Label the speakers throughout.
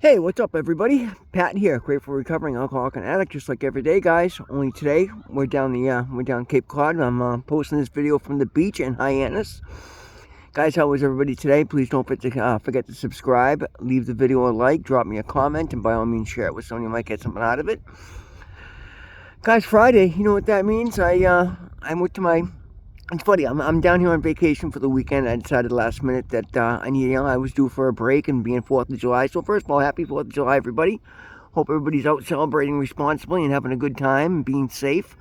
Speaker 1: Hey, what's up, everybody? Pat here, grateful recovering alcoholic and addict, just like every day, guys. Only today we're down Cape Cod. I'm posting this video from the beach in Hyannis. Guys, how was everybody today? Please don't forget to subscribe, leave the video a like, drop me a comment, and by all means share it with someone who might get something out of it. Guys, Friday, you know what that means? I went to my. It's funny, I'm down here on vacation for the weekend. I decided last minute that I was due for a break, and being 4th of July. So first of all, happy 4th of July, everybody. Hope everybody's out celebrating responsibly and having a good time and being safe.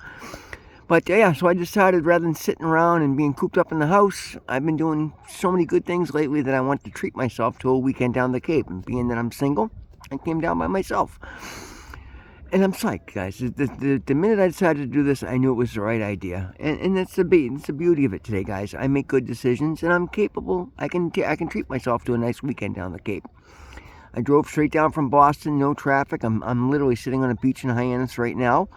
Speaker 1: But yeah, so I decided rather than sitting around and being cooped up in the house, I've been doing so many good things lately that I want to treat myself to a weekend down the Cape. And being that I'm single, I came down by myself. And I'm psyched, guys. The minute I decided to do this, I knew it was the right idea. And that's the beauty of it today, guys. I make good decisions, and I'm capable. I can treat myself to a nice weekend down the Cape. I drove straight down from Boston, no traffic. I'm literally sitting on a beach in Hyannis right now.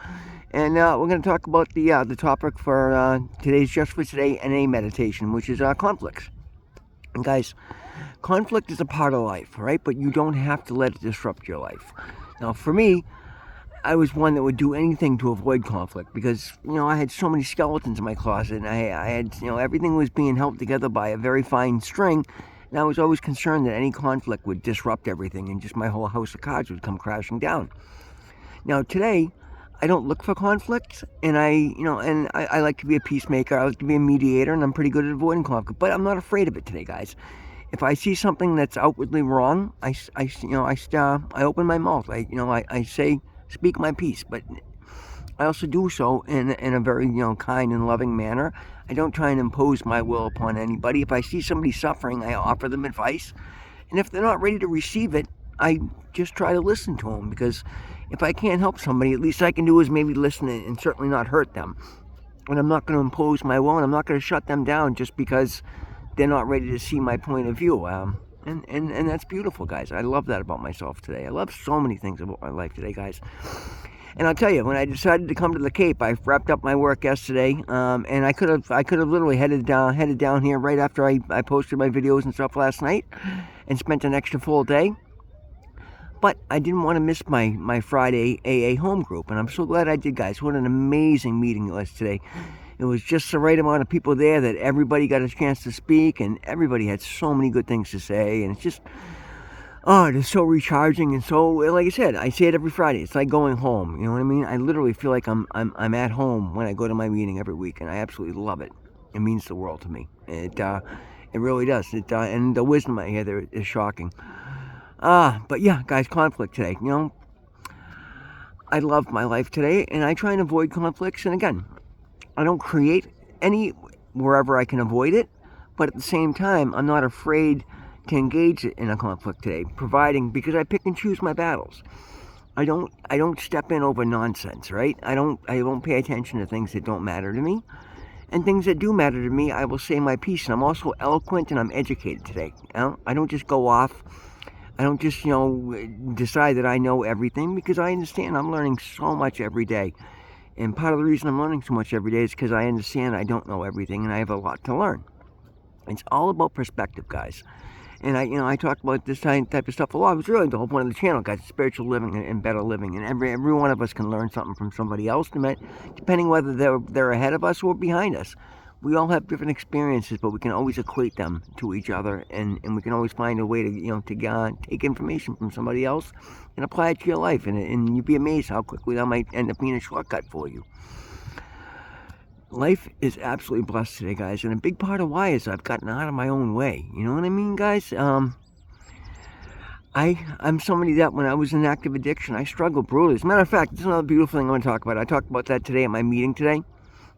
Speaker 1: And we're going to talk about the topic for today's Just for Today NA meditation, which is conflicts. And guys, conflict is a part of life, right? But you don't have to let it disrupt your life. Now, for me, I was one that would do anything to avoid conflict because, I had so many skeletons in my closet, and I had, everything was being held together by a very fine string, and I was always concerned that any conflict would disrupt everything and just my whole house of cards would come crashing down. Now, today, I don't look for conflict, and I like to be a peacemaker, I like to be a mediator, and I'm pretty good at avoiding conflict, but I'm not afraid of it today, guys. If I see something that's outwardly wrong, I open my mouth, I say, speak my piece, but I also do so in a very kind and loving manner. I don't try and impose my will upon anybody. If I see somebody suffering, I offer them advice, and if they're not ready to receive it, I just try to listen to them, because if I can't help somebody, at least I can do is maybe listen and certainly not hurt them. And I'm not going to impose my will, and I'm not going to shut them down just because they're not ready to see my point of view. And that's beautiful, guys. I love that about myself today. I love so many things about my life today, guys. And I'll tell you, when I decided to come to the Cape, I wrapped up my work yesterday, and I could have literally headed down here right after I posted my videos and stuff last night, and spent an extra full day. But I didn't want to miss my Friday AA home group, and I'm so glad I did, guys. What an amazing meeting it was today. It was just the right amount of people there that everybody got a chance to speak, and everybody had so many good things to say, and it's just, it is so recharging. And so, like I said, I say it every Friday, it's like going home, you know what I mean? I literally feel like I'm at home when I go to my meeting every week, and I absolutely love it. It means the world to me. It really does. And the wisdom I hear there is shocking. But yeah, guys, conflict today, I love my life today, and I try and avoid conflicts, and again, I don't create any wherever I can avoid it, but at the same time, I'm not afraid to engage in a conflict today, because I pick and choose my battles. I don't step in over nonsense, right? I won't pay attention to things that don't matter to me, and things that do matter to me, I will say my piece. And I'm also eloquent and I'm educated today. I don't just go off. I don't just decide that I know everything, because I understand I'm learning so much every day. And part of the reason I'm learning so much every day is because I understand I don't know everything, and I have a lot to learn. It's all about perspective, guys. And I talk about this type of stuff a lot. It was really the whole point of the channel, guys: spiritual living and better living. And every one of us can learn something from somebody else, depending whether they're ahead of us or behind us. We all have different experiences, but we can always equate them to each other, and we can always find a way to take information from somebody else and apply it to your life, and you'd be amazed how quickly that might end up being a shortcut for you. Life is absolutely blessed today, guys, and a big part of why is I've gotten out of my own way. You know what I mean, guys? I'm somebody that when I was in active addiction, I struggled brutally. As a matter of fact, this is another beautiful thing I want to talk about. I talked about that today at my meeting today.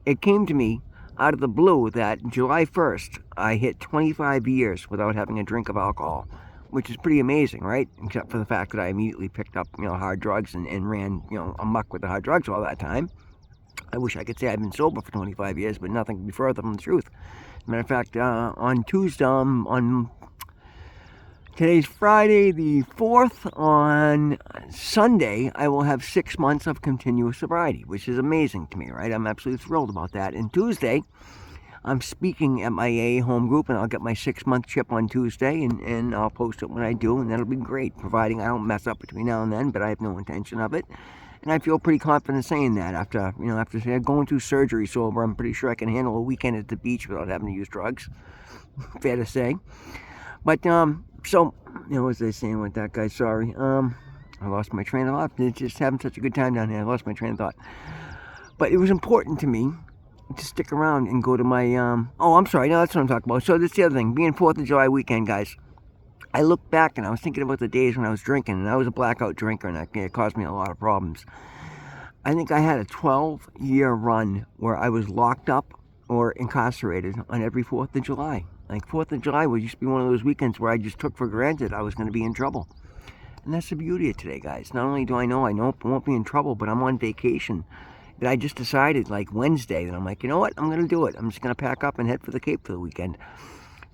Speaker 1: It came to me out of the blue that July 1st, I hit 25 years without having a drink of alcohol, which is pretty amazing, right? Except for the fact that I immediately picked up, hard drugs and ran, amok with the hard drugs all that time. I wish I could say I've been sober for 25 years, but nothing could be further from the truth. As a matter of fact, on Tuesday, today's Friday the 4th, on Sunday, I will have 6 months of continuous sobriety, which is amazing to me, right? I'm absolutely thrilled about that. And Tuesday, I'm speaking at my AA home group, and I'll get my 6-month chip on Tuesday, and I'll post it when I do, and that'll be great, providing I don't mess up between now and then, but I have no intention of it. And I feel pretty confident saying that after going through surgery sober. I'm pretty sure I can handle a weekend at the beach without having to use drugs. Fair to say. But, so, what was I saying with that guy? Sorry. I lost my train of thought. Just having such a good time down here. I lost my train of thought. But it was important to me to stick around and go to my, oh, I'm sorry. No, that's what I'm talking about. So that's the other thing. Being 4th of July weekend, guys. I look back and I was thinking about the days when I was drinking, and I was a blackout drinker, and it caused me a lot of problems. I think I had a 12-year run where I was locked up or incarcerated on every 4th of July. Like 4th of July used to be one of those weekends where I just took for granted I was going to be in trouble. And that's the beauty of today, guys. Not only do I know I won't be in trouble, but I'm on vacation. That I just decided, like Wednesday, that I'm like, you know what? I'm going to do it. I'm just going to pack up and head for the Cape for the weekend.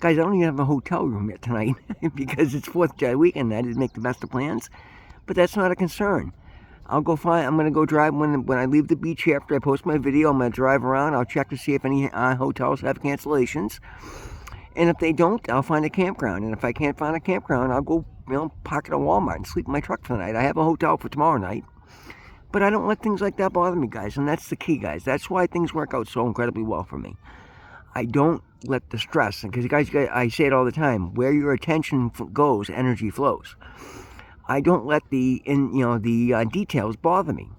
Speaker 1: Guys, I don't even have a hotel room yet tonight because it's 4th of July weekend. I didn't make the best of plans, but that's not a concern. I'm going to go drive when I leave the beach here after I post my video. I'm going to drive around. I'll check to see if any hotels have cancellations. And if they don't, I'll find a campground. And if I can't find a campground, I'll go, park at a Walmart and sleep in my truck for the night. I have a hotel for tomorrow night. But I don't let things like that bother me, guys. And that's the key, guys. That's why things work out so incredibly well for me. I don't let the stress, because guys, I say it all the time, where your attention goes, energy flows. I don't let the details bother me.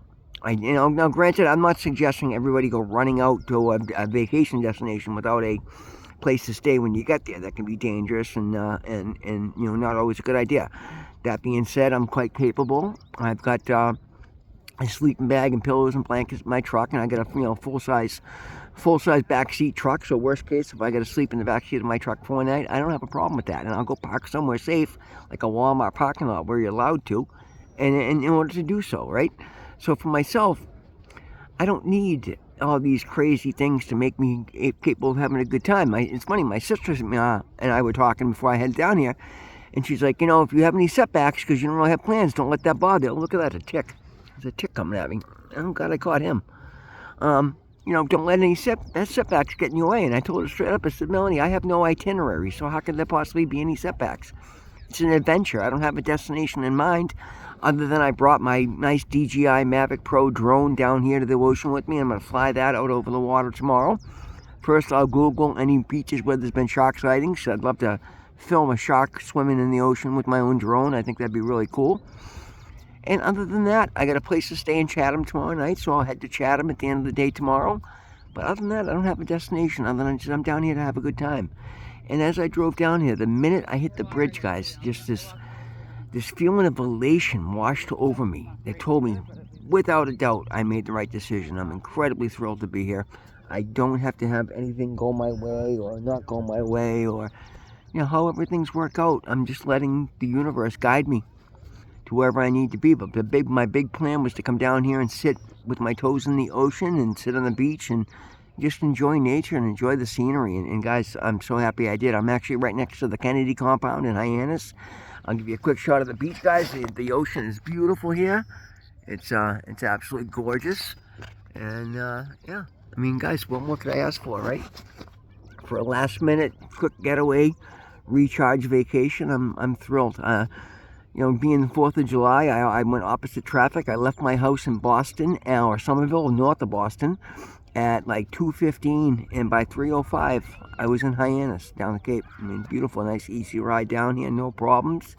Speaker 1: Now granted, I'm not suggesting everybody go running out to a vacation destination without a place to stay when you get there. That can be dangerous and not always a good idea. That being said, I'm quite capable. I've got a sleeping bag and pillows and blankets in my truck, and I got a full-size backseat truck. So worst case, if I got to sleep in the backseat of my truck for one night, I don't have a problem with that. And I'll go park somewhere safe, like a Walmart parking lot where you're allowed to, and in order to do so, right? So for myself, I don't need all these crazy things to make me capable of having a good time. It's funny, my sister and I were talking before I headed down here, and she's like, if you have any setbacks because you don't really have plans, don't let that bother you. Look at that, a tick. There's a tick coming at me. Oh, God, I caught him. Don't let any setbacks get in your way. And I told her straight up, I said, Melanie, I have no itinerary, so how could there possibly be any setbacks? It's an adventure. I don't have a destination in mind, other than I brought my nice DJI Mavic Pro drone down here to the ocean with me. I'm going to fly that out over the water tomorrow. First, I'll Google any beaches where there's been shark sightings. I'd love to film a shark swimming in the ocean with my own drone. I think that'd be really cool. And other than that, I got a place to stay in Chatham tomorrow night, so I'll head to Chatham at the end of the day tomorrow. But other than that, I don't have a destination, other than just I'm down here to have a good time. And as I drove down here, the minute I hit the bridge, guys, just this feeling of elation washed over me. They told me, without a doubt, I made the right decision. I'm incredibly thrilled to be here. I don't have to have anything go my way or not go my way, or however things work out. I'm just letting the universe guide me to wherever I need to be. But my big plan was to come down here and sit with my toes in the ocean and sit on the beach and just enjoy nature and enjoy the scenery. And guys, I'm so happy I did. I'm actually right next to the Kennedy compound in Hyannis. I'll give you a quick shot of the beach, guys. The ocean is beautiful here. It's absolutely gorgeous. And yeah, I mean, guys, what more could I ask for, right? For a last minute quick getaway, recharge vacation, I'm thrilled. Being the 4th of July, I went opposite traffic. I left my house in Boston, or Somerville, north of Boston, at like 2:15, and by 3:05, I was in Hyannis, down the Cape. I mean, beautiful, nice, easy ride down here, no problems.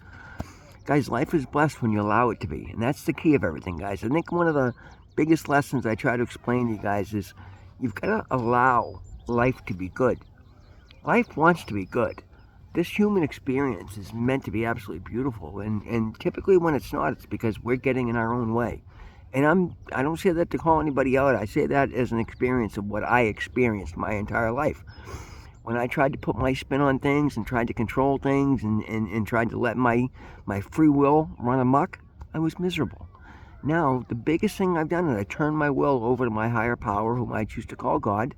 Speaker 1: Guys, life is blessed when you allow it to be, and that's the key of everything, guys. I think one of the biggest lessons I try to explain to you guys is you've got to allow life to be good. Life wants to be good. This human experience is meant to be absolutely beautiful, and typically when it's not, it's because we're getting in our own way. And I don't say that to call anybody out. I say that as an experience of what I experienced my entire life. When I tried to put my spin on things and tried to control things and tried to let my free will run amok, I was miserable. Now, the biggest thing I've done is I turned my will over to my higher power, whom I choose to call God,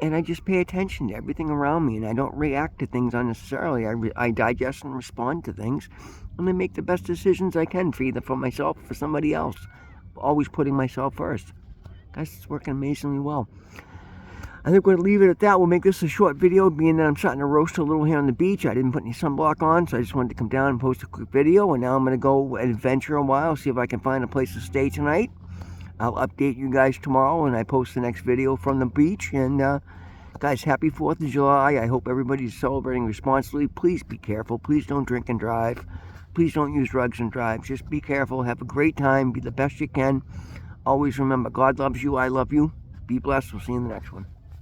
Speaker 1: and I just pay attention to everything around me, and I don't react to things unnecessarily. I digest and respond to things, and I make the best decisions I can for either for myself or for somebody else, always putting myself first. Guys, it's working amazingly well. I think we're going to leave it at that. We'll make this a short video, being that I'm starting to roast a little here on the beach. I didn't put any sunblock on, so I just wanted to come down and post a quick video. And now I'm going to go adventure a while, see if I can find a place to stay tonight. I'll update you guys tomorrow when I post the next video from the beach. And guys, happy 4th of July. I hope everybody's celebrating responsibly. Please be careful. Please don't drink and drive. Please don't use drugs and drive. Just be careful. Have a great time. Be the best you can. Always remember, God loves you. I love you. Be blessed. We'll see you in the next one.